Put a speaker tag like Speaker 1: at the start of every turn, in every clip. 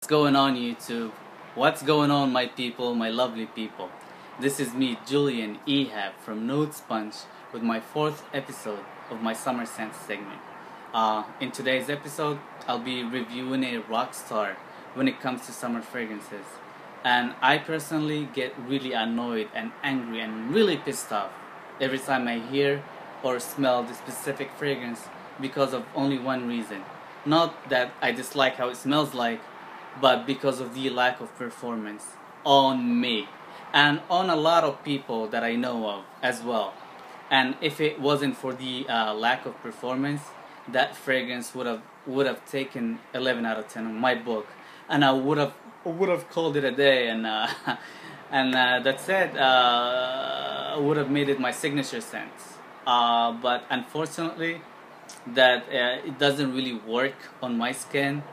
Speaker 1: What's going on, YouTube? What's going on, my people, my lovely people? This is me, Julian Ehab from Note Sponge, with my fourth episode of my Summer Scent segment. In today's episode, I'll be reviewing a rock star when it comes to summer fragrances. And I personally get really annoyed and angry and really pissed off every time I hear or smell the specific fragrance because of only one reason. Not that I dislike how it smells like, but because of the lack of performance on me and on a lot of people that I know of as well. And if it wasn't for the lack of performance, that fragrance would have taken 11 out of 10 in my book, and I would have called it a day, and that's it. I would have made it my signature scent. But unfortunately, that it doesn't really work on my skin.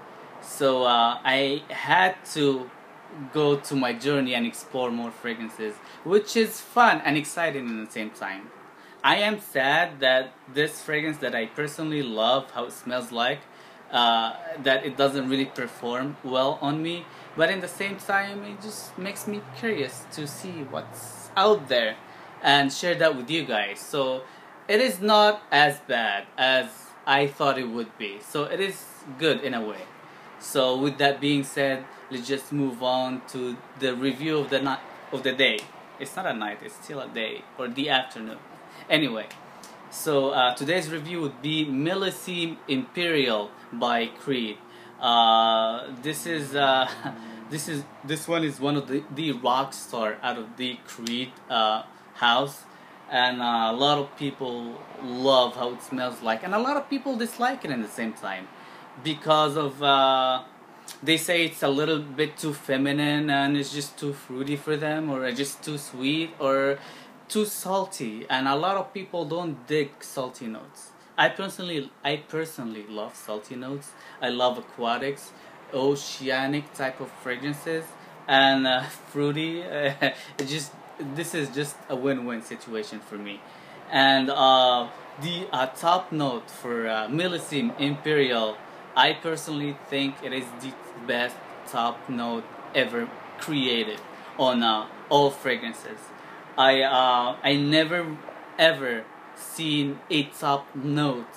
Speaker 1: So I had to go to my journey and explore more fragrances, which is fun and exciting at the same time. I am sad that this fragrance that I personally love, how it smells like, that it doesn't really perform well on me. But in the same time, it just makes me curious to see what's out there and share that with you guys. So it is not as bad as I thought it would be. So it is good in a way. So with that being said, let's just move on to the review of the night of the day. It's not a night; it's still a day or the afternoon. Anyway, so today's review would be Millesime Imperial by Creed. This one is one of the rock star out of the Creed house, and a lot of people love how it smells like, and a lot of people dislike it at the same time, because of they say it's a little bit too feminine and it's just too fruity for them, or just too sweet or too salty, and a lot of people don't dig salty notes. I personally love salty notes. I love aquatics, oceanic type of fragrances, and fruity. This is just a win-win situation for me. And the top note for Millesime Imperial, I personally think it is the best top note ever created on all fragrances. I never ever seen a top note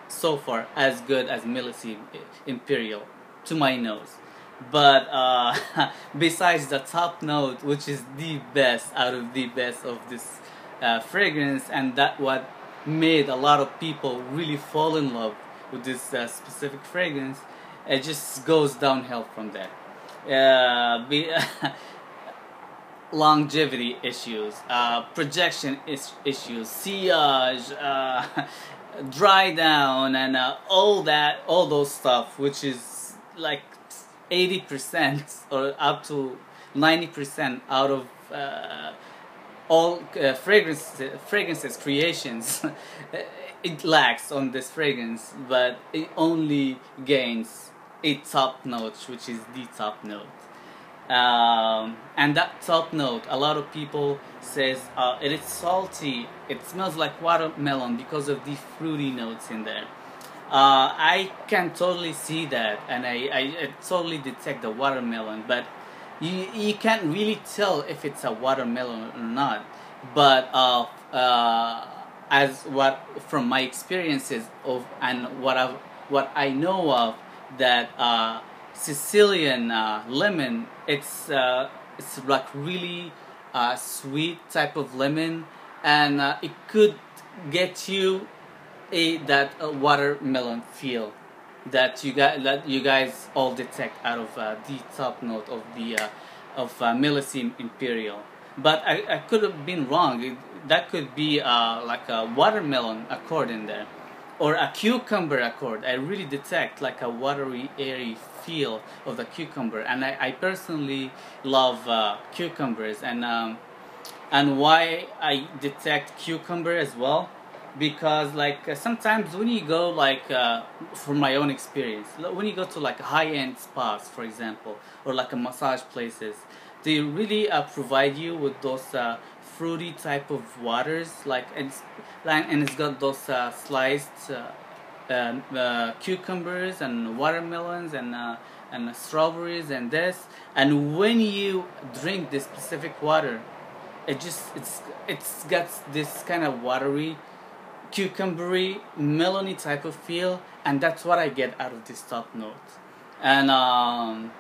Speaker 1: so far as good as Millesime Imperial to my nose. But besides the top note, which is the best out of the best of this fragrance, and that what made a lot of people really fall in love with this specific fragrance, it just goes downhill from there. Longevity issues, projection issues, sillage, dry down, and all those stuff, which is like 80% or up to 90% out of all fragrances creations. It lacks on this fragrance, but it only gains a top note, which is the top note. And that top note, a lot of people says it is salty. It smells like watermelon because of the fruity notes in there. I can totally see that, and I totally detect the watermelon, but you can't really tell if it's a watermelon or not. But as what from my experiences of, and what I know of, that Sicilian lemon, it's like really sweet type of lemon, and it could get you that watermelon feel that you guys all detect out of the top note of the Millesime Imperial. But I could have been wrong. That could be like a watermelon accord in there, or a cucumber accord. I really detect like a watery, airy feel of the cucumber, and I personally love cucumbers, and why I detect cucumber as well, because like sometimes when you go like from my own experience, when you go to like high-end spas, for example, or like a massage places, they really provide you with those fruity type of waters, and it's got those sliced cucumbers and watermelons and and strawberries and this. And when you drink this specific water, it's got this kind of watery, cucumbery, melony type of feel, and that's what I get out of this top note. And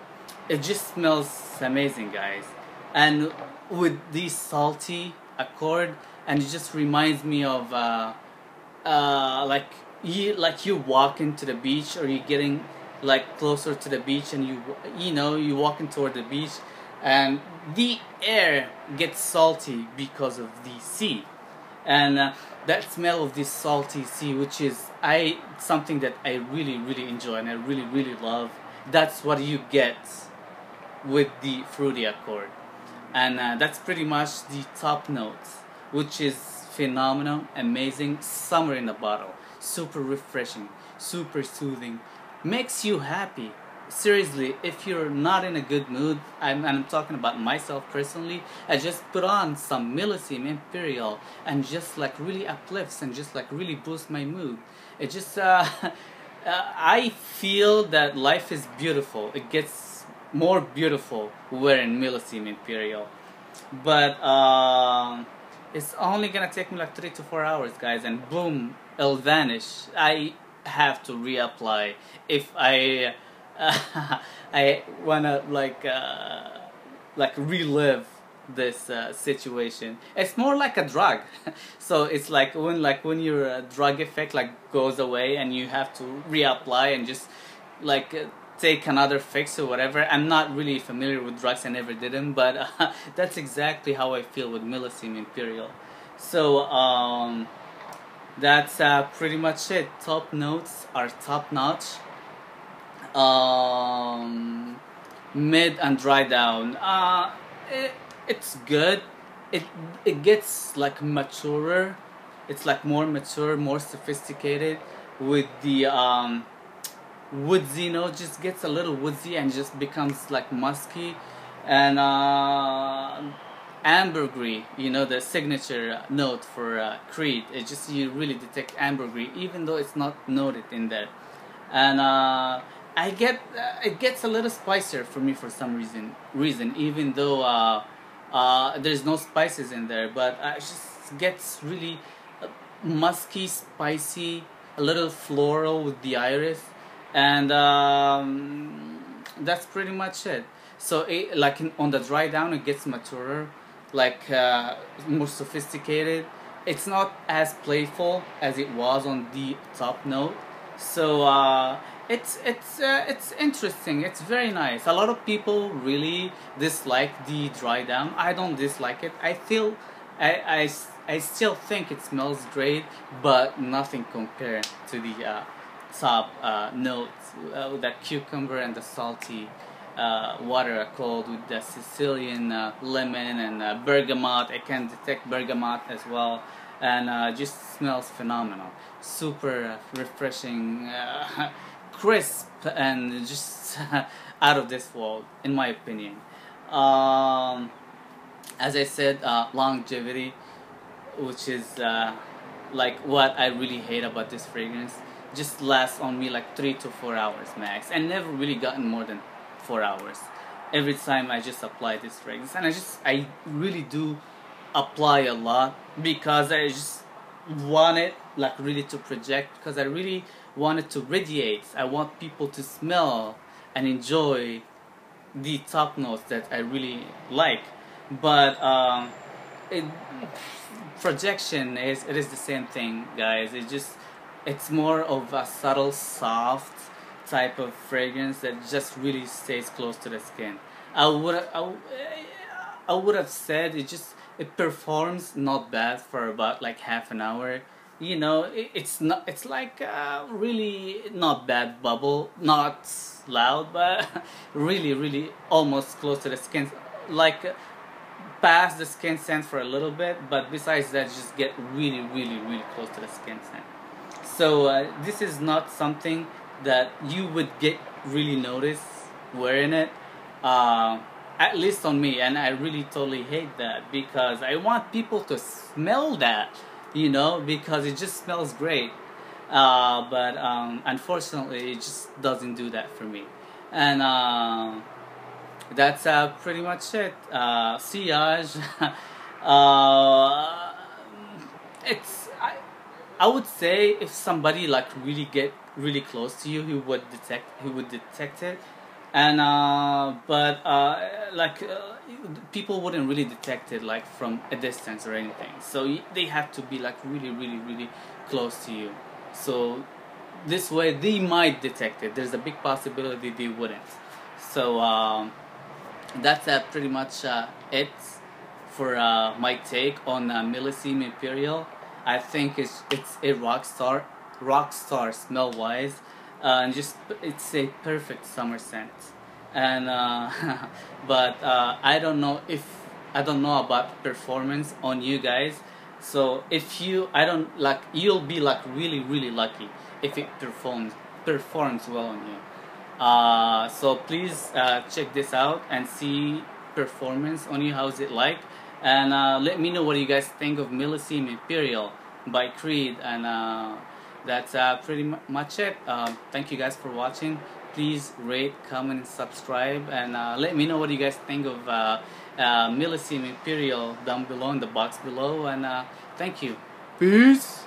Speaker 1: it just smells amazing, guys. And with this salty accord, and it just reminds me of like you walk into the beach, or you're getting like closer to the beach, and you walking toward the beach, and the air gets salty because of the sea, and that smell of this salty sea, which is something that I really really enjoy and I really really love. That's what you get with the fruity accord, and that's pretty much the top notes, which is phenomenal, amazing, summer in a bottle, super refreshing, super soothing, makes you happy. Seriously, if you're not in a good mood, I'm talking about myself personally, I just put on some millesime imperial and just like really uplifts and just like really boosts my mood. It just I feel that life is beautiful. It gets more beautiful wearing millesime imperial, but it's only gonna take me like 3 to 4 hours, guys, and boom, it'll vanish. I have to reapply if I I wanna like relive this situation. It's more like a drug. So it's like when your drug effect like goes away and you have to reapply and just like take another fix or whatever. I'm not really familiar with drugs, I never did them, but that's exactly how I feel with millesime imperial. So that's pretty much it. Top notes are top notch. Mid and dry down, it's good. It gets like maturer. It's like more mature, more sophisticated. With the woodsy note, just gets a little woodsy and just becomes like musky, and ambergris, the signature note for Creed. It just, you really detect ambergris even though it's not noted in there. And it gets a little spicier for me for some reason, even though there's no spices in there, but it just gets really musky, spicy, a little floral with the iris, and that's pretty much it. So on the dry down, it gets maturer, like more sophisticated. It's not as playful as it was on the top note. So it's interesting. It's very nice. A lot of people really dislike the dry down. I don't dislike it. I still think it smells great, but nothing compared to the top notes with that cucumber and the salty water cold with the Sicilian lemon and bergamot. I can detect bergamot as well, and just smells phenomenal. Super refreshing, crisp, and just out of this world, in my opinion. As I said, longevity, which is like what I really hate about this fragrance, just lasts on me like 3 to 4 hours max, and never really gotten more than 4 hours every time I just apply this fragrance. And I really do apply a lot because I just want it like really to project, because I really want it to radiate. I want people to smell and enjoy the top notes that I really like. But projection is the same thing, guys. It's more of a subtle, soft type of fragrance that just really stays close to the skin. I would have said it performs not bad for about like half an hour. It's like really not bad bubble, not loud, but really really almost close to the skin, like past the skin scent for a little bit, but besides that just get really really really close to the skin scent. So this is not something that you would get really notice wearing it, at least on me, and I really totally hate that, because I want people to smell that, because it just smells great, but unfortunately it just doesn't do that for me. And that's pretty much it. Sillage. uh, it's I would say if somebody like really get really close to you, he would detect it, and but like people wouldn't really detect it like from a distance or anything. So they have to be like really close to you. So this way they might detect it. There's a big possibility they wouldn't. So that's pretty much it for my take on millesime imperial. I think it's a rock star smell wise, and just it's a perfect summer scent. And but I don't know about performance on you guys. So if you I don't like you'll be like really lucky if it performs well on you. So please check this out and see performance on you. How's it like? And let me know what you guys think of millesime imperial by Creed. And that's pretty much it. Thank you guys for watching. Please rate, comment, and subscribe. And let me know what you guys think of millesime imperial down below in the box below. And thank you. Peace.